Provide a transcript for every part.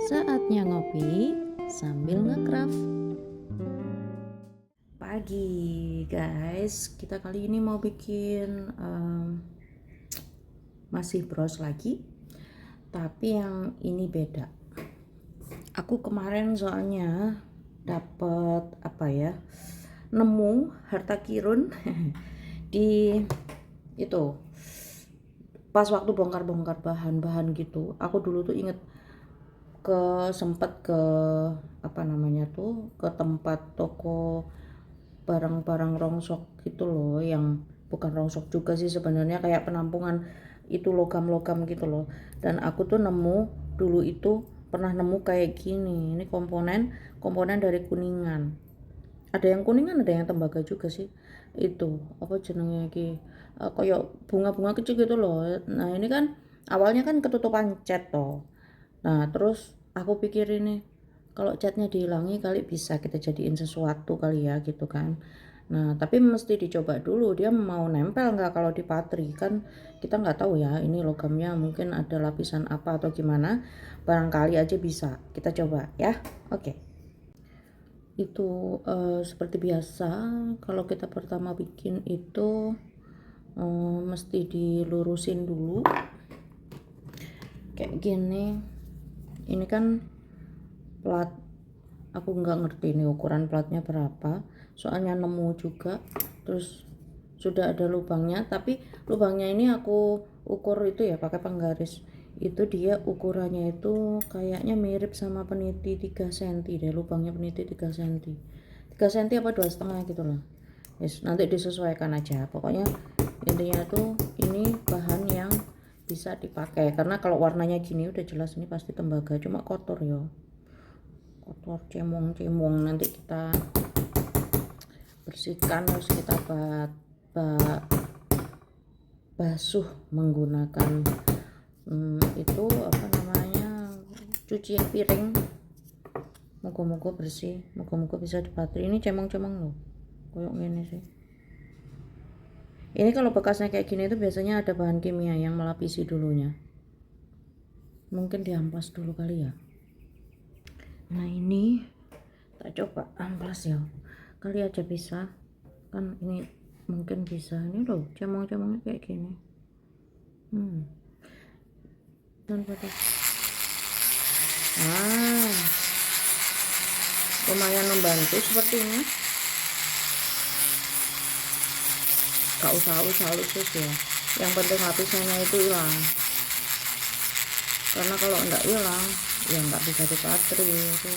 Saatnya ngopi sambil nge-craft. Pagi guys, kita kali ini mau bikin masih bros lagi, tapi yang ini beda. Aku kemarin soalnya dapat nemu harta kirun di itu pas waktu bongkar-bongkar bahan-bahan gitu. Aku dulu tuh inget sempat ke ke tempat toko barang-barang rongsok gitu loh, yang bukan rongsok juga sih sebenarnya, kayak penampungan itu logam-logam gitu loh. Dan aku tuh dulu itu pernah nemu kayak gini. Ini komponen dari Kuningan. Ada yang Kuningan, ada yang Tembaga juga sih. Itu apa jenengnya lagi, kayak bunga-bunga kecil gitu loh. Nah ini kan awalnya kan ketutupan cat toh. Nah terus aku pikir ini kalau catnya dihilangi kali bisa kita jadiin sesuatu kali ya gitu kan. Nah tapi mesti dicoba dulu dia mau nempel nggak. Kalau di patri kan kita nggak tahu ya, ini logamnya mungkin ada lapisan apa atau gimana, barangkali aja bisa. Kita coba ya. Oke. Itu seperti biasa kalau kita pertama bikin itu mesti dilurusin dulu kayak gini. Ini kan plat, aku nggak ngerti ini ukuran platnya berapa, soalnya nemu juga. Terus sudah ada lubangnya, tapi lubangnya ini aku ukur itu ya pakai penggaris. Itu dia ukurannya itu kayaknya mirip sama peniti 3 cm deh, lubangnya peniti 3 cm 3 cm apa 2,5 gitu loh. Yes, nanti disesuaikan aja. Pokoknya intinya tuh ini bahan yang bisa dipakai, karena kalau warnanya gini udah jelas ini pasti tembaga, cuma kotor ya, kotor cemong-cemong. Nanti kita bersihkan, terus kita basuh menggunakan itu cucian piring. Moga-moga bersih, moga-moga bisa dipatri. Ini cemong-cemong loh kayak gini sih. Ini kalau bekasnya kayak gini itu biasanya ada bahan kimia yang melapisi dulunya. Mungkin diamplas dulu kali ya. Nah ini tak coba amplas ya, kali aja bisa kan. Ini mungkin bisa. Ini loh cemong-cemongnya kayak gini. Dan pada lumayan membantu sepertinya. Gak usah halus ya, yang penting lapisannya itu hilang, karena kalau enggak hilang ya enggak bisa dipatri. Itu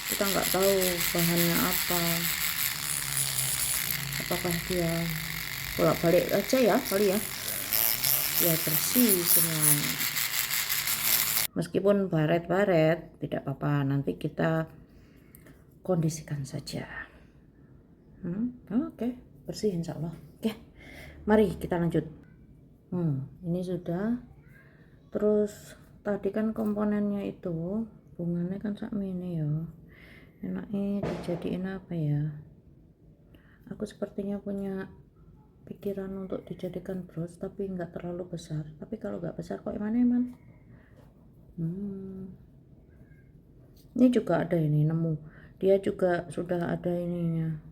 kita nggak tahu bahannya apakah dia bolak-balik aja ya kali ya, biar bersih semuanya. Meskipun baret-baret tidak apa-apa, nanti kita kondisikan saja. Oke, bersih insya Allah. Oke, mari kita lanjut. Ini sudah. Terus tadi kan komponennya itu bunganya kan sakmene ya, enaknya dijadiin apa ya. Aku sepertinya punya pikiran untuk dijadikan bros, tapi nggak terlalu besar. Tapi kalau nggak besar kok emang ini juga ada, ini nemu dia juga sudah ada ininya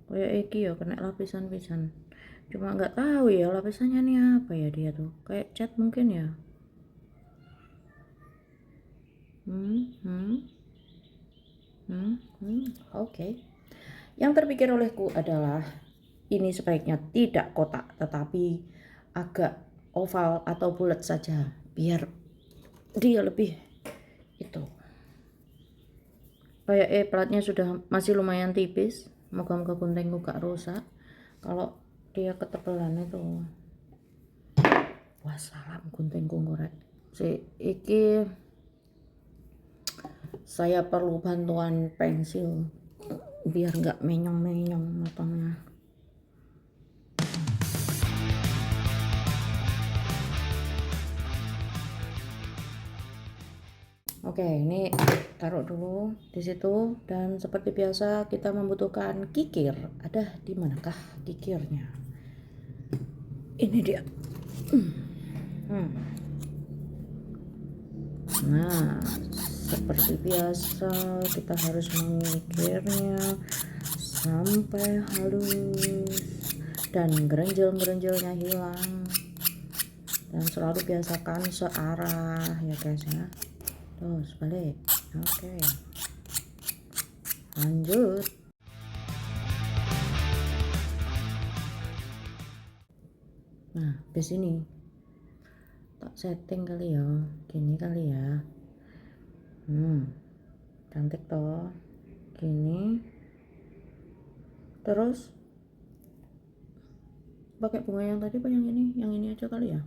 kayak iki ya, kena lapisan-lapisan. Cuma nggak tahu ya lapisannya nih apa ya, dia tuh kayak cat mungkin ya. Oke. Yang terpikir olehku adalah ini sebaiknya tidak kotak, tetapi agak oval atau bulat saja, biar dia lebih itu. Kayak platnya sudah masih lumayan tipis, moga-moga guntingku gak rusak. Kalau dia ketebalan itu, wassalam guntingku ngorek. Iki saya perlu bantuan pensil biar nggak menyong-menyong motongnya. Oke, ini taruh dulu di situ. Dan seperti biasa kita membutuhkan kikir. Ada di manakah kikirnya? Ini dia. Nah, seperti biasa kita harus mengikirnya sampai halus dan gerenjel-gerenjelnya hilang, dan selalu biasakan searah ya guys ya. Terus balik. Oke, lanjut. Nah, di sini tak setting kali ya, gini kali ya. Cantik toh, gini. Terus pakai bunga yang tadi apa yang ini? Yang ini aja kali ya.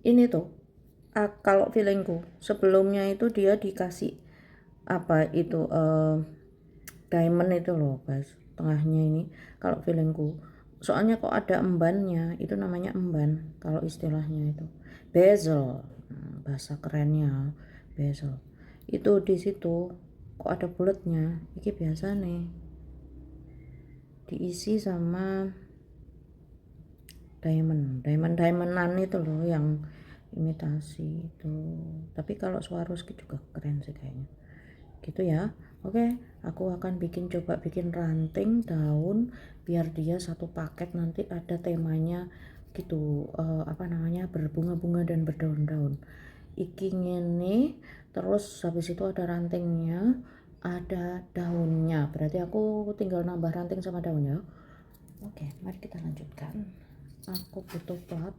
Ini tuh, kalau feelingku sebelumnya itu dia dikasih apa itu diamond itu loh guys, tengahnya ini. Kalau feelingku, soalnya kok ada embannya, itu namanya emban kalau istilahnya itu bezel. Bahasa kerennya bezel itu. Di situ kok ada bulatnya, ini biasa nih diisi sama diamondan itu loh, yang imitasi itu. Tapi kalau Swarovski juga keren sih kayaknya gitu ya. Oke, aku akan coba bikin ranting daun biar dia satu paket nanti ada temanya gitu, apa namanya, berbunga-bunga dan berdaun-daun iki ngene. Terus habis itu ada rantingnya, ada daunnya, berarti aku tinggal nambah ranting sama daunnya. Oke, mari kita lanjutkan. Aku butuh plat.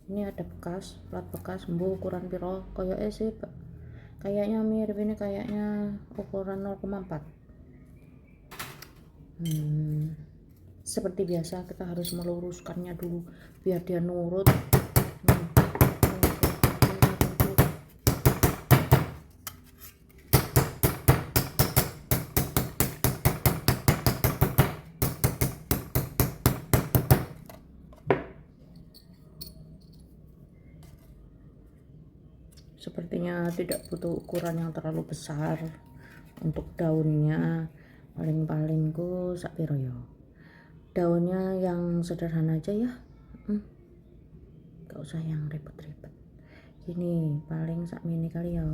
Ini ada plat bekas ukuran piro kayaknya sih, kayaknya mirip ini, kayaknya ukuran 0,4. Seperti biasa kita harus meluruskannya dulu biar dia nurut. Sepertinya tidak butuh ukuran yang terlalu besar untuk daunnya. Paling-palingku sak piro ya, daunnya yang sederhana aja ya, gak usah yang ribet-ribet. Ini paling sak mini kali ya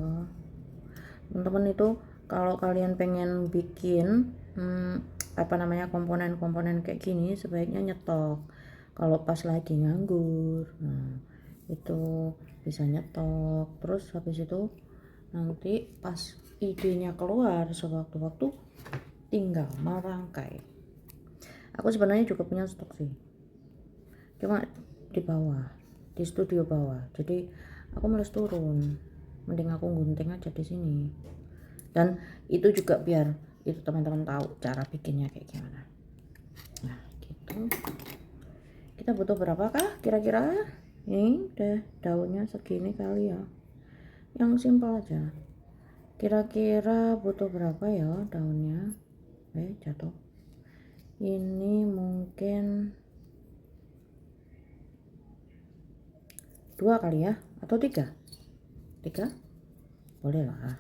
teman-teman. Itu kalau kalian pengen bikin apa namanya, komponen-komponen kayak gini, sebaiknya nyetok kalau pas lagi nganggur. Nah, itu bisa nyetok. Terus habis itu nanti pas idenya keluar sewaktu-waktu tinggal merangkai. Aku sebenarnya juga punya stok sih, cuma di bawah, di studio bawah, jadi aku males turun, mending aku gunting aja di sini. Dan itu juga biar itu teman-teman tahu cara bikinnya kayak gimana. Nah gitu. Kita butuh berapakah kira-kira? Ini udah daunnya segini kali ya, yang simpel aja. Kira-kira butuh berapa ya daunnya? Jatuh. Ini mungkin 2 kali ya, atau 3 boleh lah,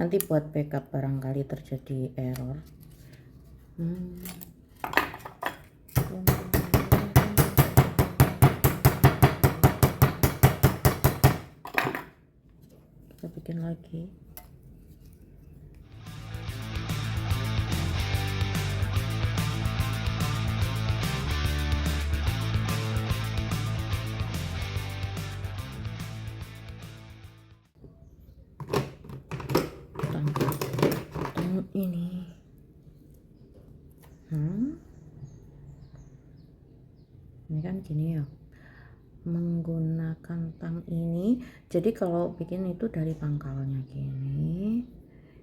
nanti buat backup barangkali terjadi error. Kita bikin lagi. Ini ini kan gini ya, menggunakan tang ini. Jadi kalau bikin itu dari pangkalnya gini.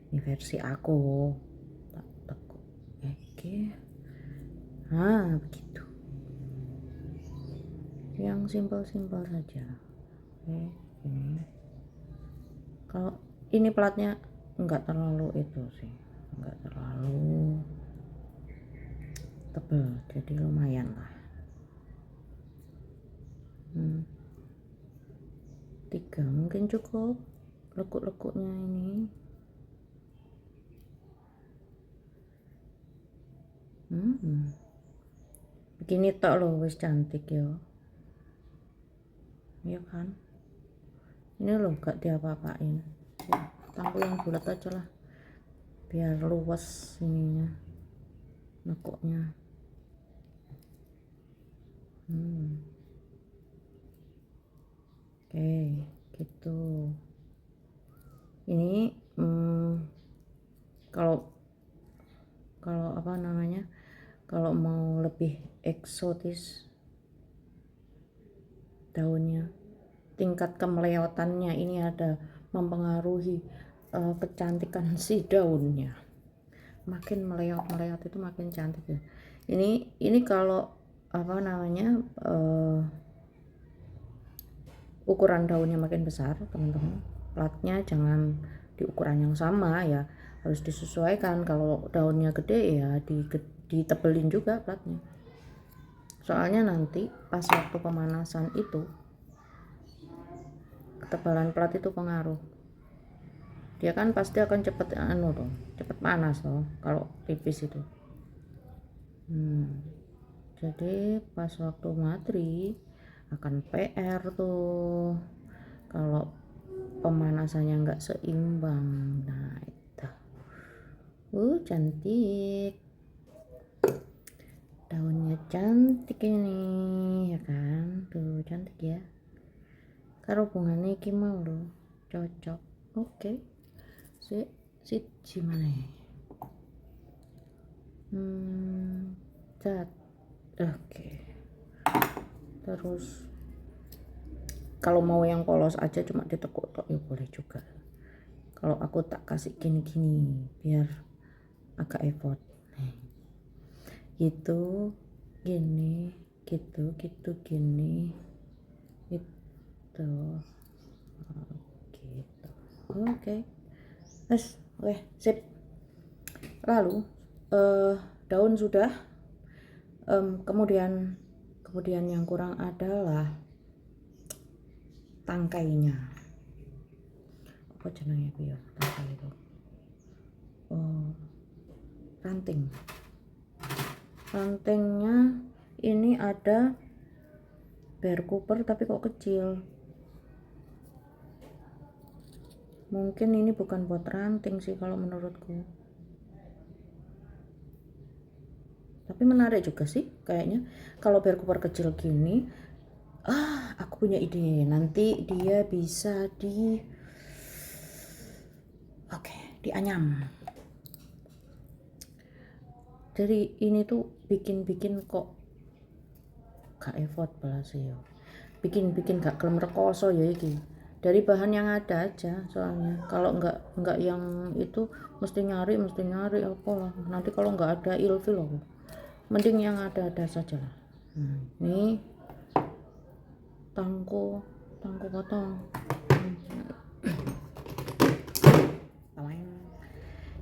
Ini versi aku, tak tekuk. Oke, nah begitu, yang simpel-simpel saja. Oke, ini kalau ini platnya enggak terlalu itu sih, enggak terlalu tebal, jadi lumayan lah. 3 mungkin cukup lekuk-lekuknya ini. Begini tok loh wis cantik ya, iya kan? Ini loh gak diapa-apain ya, tangku yang bulat aja lah biar luas ininya nekuknya. Oke gitu. Ini kalau apa namanya, kalau mau lebih eksotis daunnya, tingkat kemeleotannya ini ada mempengaruhi kecantikan si daunnya. Makin meleot itu makin cantik ya. Ini kalau apa namanya, ukuran daunnya makin besar teman-teman, platnya jangan di ukuran yang sama ya, harus disesuaikan. Kalau daunnya gede ya ditebelin juga platnya, soalnya nanti pas waktu pemanasan itu ketebalan plat itu pengaruh. Dia kan pasti akan cepet cepet panas loh kalau tipis itu. Jadi pas waktu matri akan PR tuh kalau pemanasannya nggak seimbang. Nah itu cantik, daunnya cantik ini ya kan, tuh cantik ya, karo bunganya iki mau loh cocok. Oke. Si gimana ya, cat. Oke. Terus kalau mau yang polos aja cuma ditekuk tok ya boleh juga. Kalau aku tak kasih gini-gini biar agak effort. Gitu, gini, gitu, gini, itu, gitu. Oke. Oke, sip. Lalu daun sudah, kemudian yang kurang adalah tangkainya. Apa jenenge ya tangkai itu? Rantingnya ini ada bear cooper tapi kok kecil. Mungkin ini bukan buat ranting sih kalau menurutku. Tapi menarik juga sih kayaknya kalau bear cooper kecil gini. Aku punya ide. Nanti dia bisa dianyam. Jadi ini tuh bikin kok gak effort belas ya. Bikin gak kelem rekoso ya iki. Dari bahan yang ada aja soalnya. Kalau enggak yang itu mesti nyari apa lah. Nanti kalau enggak ada ilfil loh. Mending yang ada saja lah. Ini tangku potong.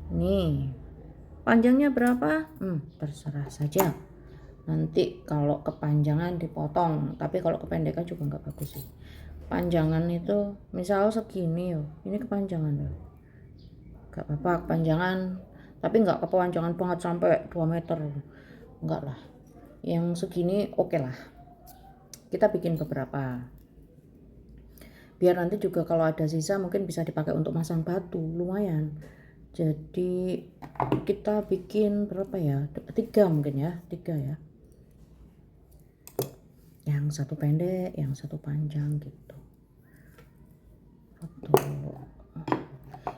Nih panjangnya berapa? Terserah saja. Nanti kalau kepanjangan dipotong, tapi kalau kependekan juga nggak bagus sih. Panjangan itu misal segini yo, ini kepanjangan yo, nggak apa-apa kepanjangan, tapi nggak kepanjangan banget sampai 2 meter, enggak lah. Yang segini oke lah. Kita bikin beberapa. Biar nanti juga kalau ada sisa mungkin bisa dipakai untuk masang batu, lumayan. Jadi kita bikin berapa ya? 3 mungkin ya, 3 ya. Yang satu pendek, yang satu panjang gitu.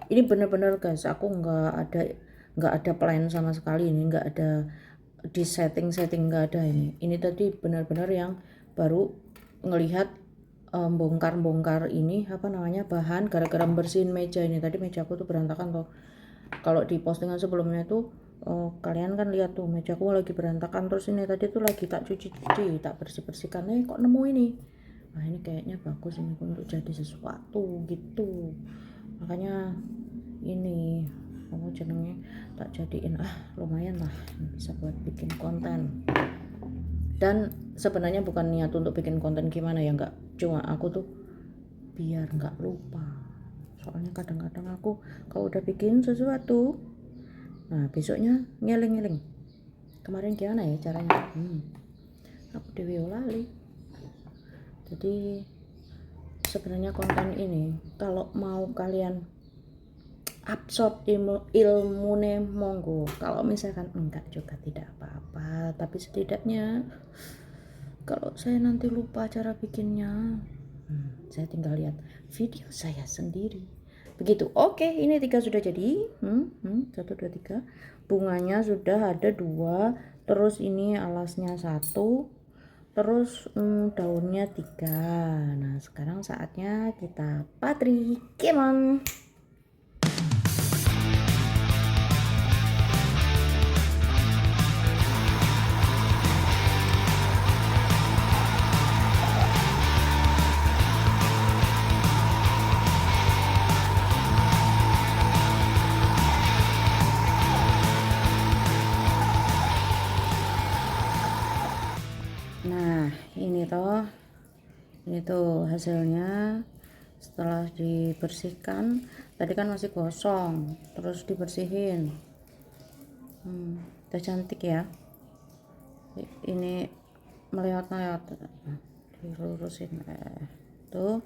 Ini bener-bener guys, aku nggak ada plan sama sekali, ini nggak ada di setting nggak ada ini. Ini tadi benar-benar yang baru ngelihat bongkar ini apa namanya bahan gara-gara bersihin meja ini. Tadi mejaku tuh berantakan tuh. Kalau di postingan sebelumnya tuh kalian kan lihat tuh mejaku lagi berantakan, terus ini tadi tuh lagi tak cuci tak bersihkan, kok nemu ini. Nah ini kayaknya bagus ini untuk jadi sesuatu gitu, makanya ini kamu jenenge tak jadiin lumayan lah bisa buat bikin konten. Dan sebenarnya bukan niat untuk bikin konten gimana ya, enggak, cuma aku tuh biar enggak lupa. Soalnya kadang-kadang aku kalau udah bikin sesuatu, nah besoknya ngeling-ngeling kemarin gimana ya caranya, aku dewe lali. Jadi sebenarnya konten ini kalau mau kalian absorb ilmune monggo, kalau misalkan enggak juga tidak apa-apa, tapi setidaknya kalau saya nanti lupa cara bikinnya, saya tinggal lihat video saya sendiri begitu. Oke, ini 3 sudah jadi. 1 2 3 bunganya sudah ada 2, terus ini alasnya 1, terus daunnya 3. Nah sekarang saatnya kita patri, come on. Nah ini tuh hasilnya setelah dibersihkan. Tadi kan masih gosong, terus dibersihin. Udah cantik ya. Ini melihat-lihat, dilurusin. Tuh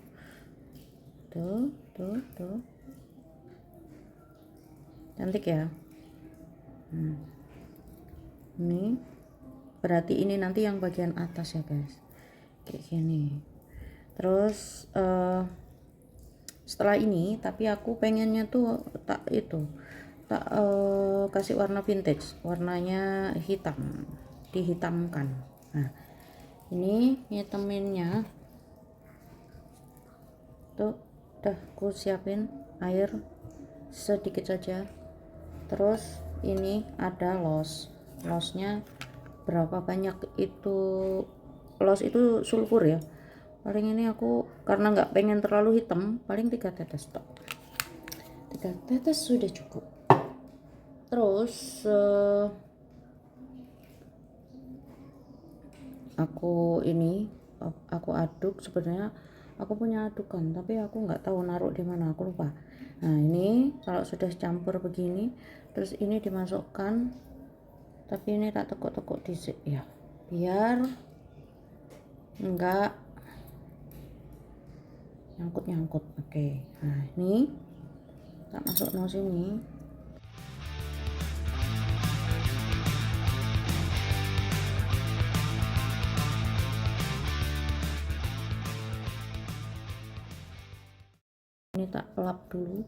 cantik ya. Ini berarti ini nanti yang bagian atas ya guys, kayak gini. Terus setelah ini, tapi aku pengennya tuh tak kasih warna vintage, warnanya hitam, dihitamkan. Nah ini ngiteminnya tuh udah aku siapin air sedikit saja. Terus ini ada losnya berapa banyak itu. Los itu sulfur ya, paling ini aku karena nggak pengen terlalu hitam, paling 3 tetes tok. 3 tetes sudah cukup. Terus aku aduk. Sebenarnya aku punya adukan, tapi aku nggak tahu naruh di mana, aku lupa. Nah ini kalau sudah campur begini, terus ini dimasukkan, tapi ini tak tekuk-tekuk dikit ya, biar enggak nyangkut. Oke. Nah ini tak masuk no sini. Ini tak lap dulu.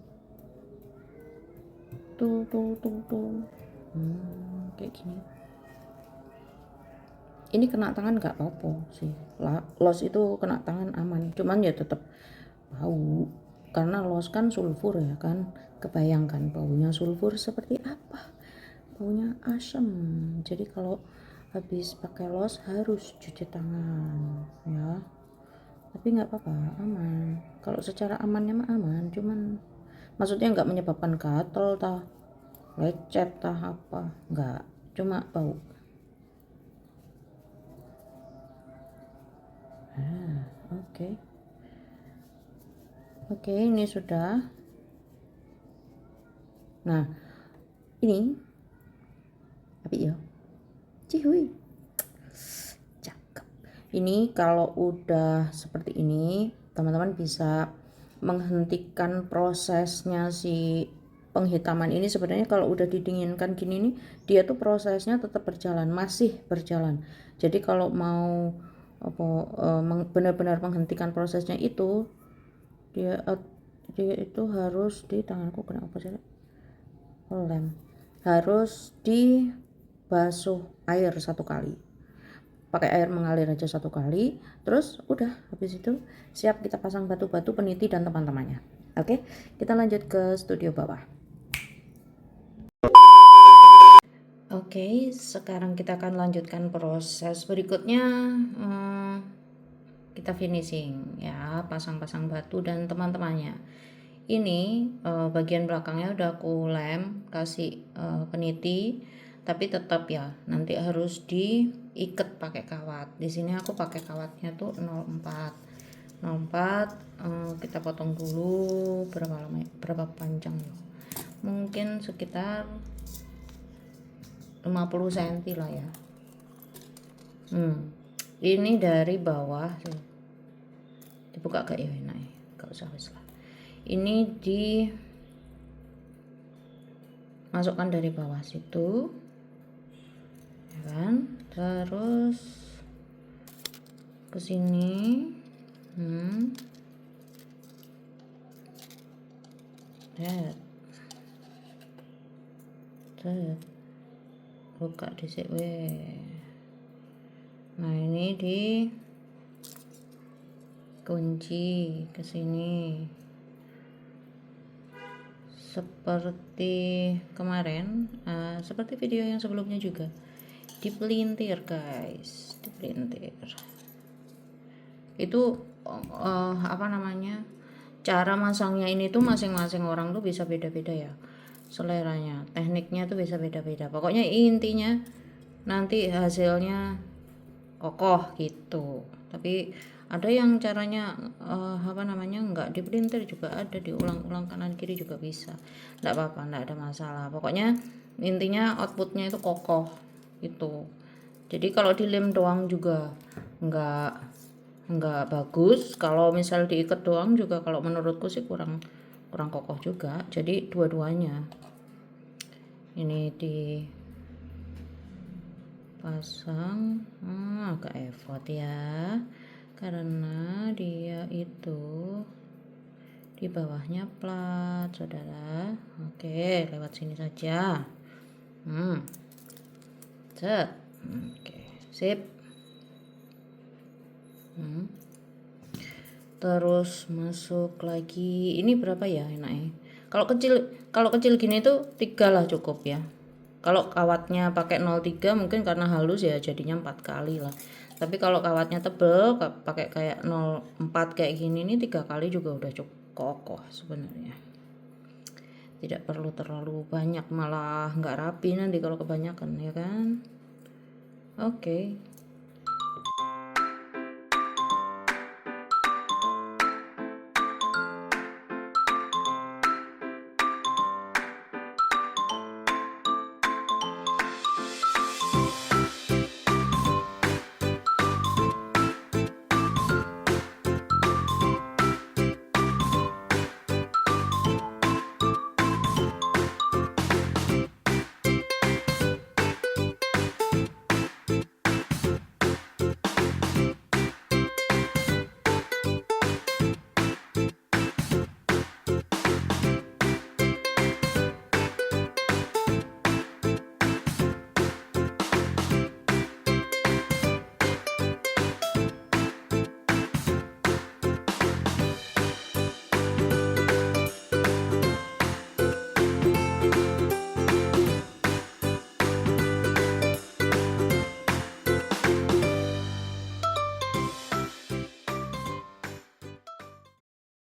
Tuh. Kayak gini. Ini kena tangan nggak apa-apa sih. Los itu kena tangan aman, cuman ya tetap bau karena los kan sulfur ya kan. Kebayangkan baunya sulfur seperti apa? Baunya asam. Jadi kalau habis pakai los harus cuci tangan ya. Tapi nggak apa-apa, aman. Kalau secara amannya mah aman, cuman maksudnya nggak menyebabkan gatel tah, lecet tah apa, nggak, cuma bau. Oke, ini sudah. Nah ini api ya, cihui, cakep. Ini kalau udah seperti ini, teman-teman bisa menghentikan prosesnya si penghitaman ini. Sebenarnya kalau udah didinginkan gini nih, dia tuh prosesnya tetap berjalan, masih berjalan. Jadi kalau mau benar-benar menghentikan prosesnya itu, dia itu harus di tanganku kena apa sih, lem, harus dibasuh air 1 kali, pakai air mengalir aja 1 kali. Terus udah, habis itu siap kita pasang batu-batu, peniti dan teman-temannya. Oke, kita lanjut ke studio bawah. Oke, sekarang kita akan lanjutkan proses berikutnya. Kita finishing ya, pasang-pasang batu dan teman-temannya. Ini bagian belakangnya udah aku lem, kasih peniti, tapi tetap ya nanti harus diikat pakai kawat. Di sini aku pakai kawatnya tuh 04. Kita potong dulu berapa panjang, mungkin sekitar 50 cm lah ya. Ini dari bawah dibuka gak ya enak. nggak usah wis lah. Ini dimasukkan dari bawah situ ya kan, terus ke sini buka dhisik weh. Nah ini di kunci ke sini seperti kemarin, seperti video yang sebelumnya juga, dipelintir guys, dipelintir. Itu apa namanya, cara masangnya ini tuh masing-masing orang tuh bisa beda-beda ya seleranya, tekniknya tuh bisa beda-beda. Pokoknya intinya nanti hasilnya kokoh gitu. Tapi ada yang caranya apa namanya, nggak dipelintir juga ada, diulang-ulang kanan kiri juga bisa, nggak apa-apa, nggak ada masalah. Pokoknya intinya outputnya itu kokoh gitu. Jadi kalau dilem doang juga nggak bagus, kalau misal diikat doang juga kalau menurutku sih kurang kokoh juga. Jadi dua-duanya ini dipasang agak effort ya, karena dia itu di bawahnya plat saudara. Oke, lewat sini saja. Oke, sip. Terus masuk lagi, ini berapa ya enaknya? Kalau kecil gini tuh 3 lah cukup ya. Kalau kawatnya pakai 03 mungkin karena halus ya jadinya 4 kali lah. Tapi kalau kawatnya tebel pakai kayak 04 kayak gini nih 3 kali juga udah cukup kokoh sebenarnya. Tidak perlu terlalu banyak, malah nggak rapi nanti kalau kebanyakan ya kan. Oke,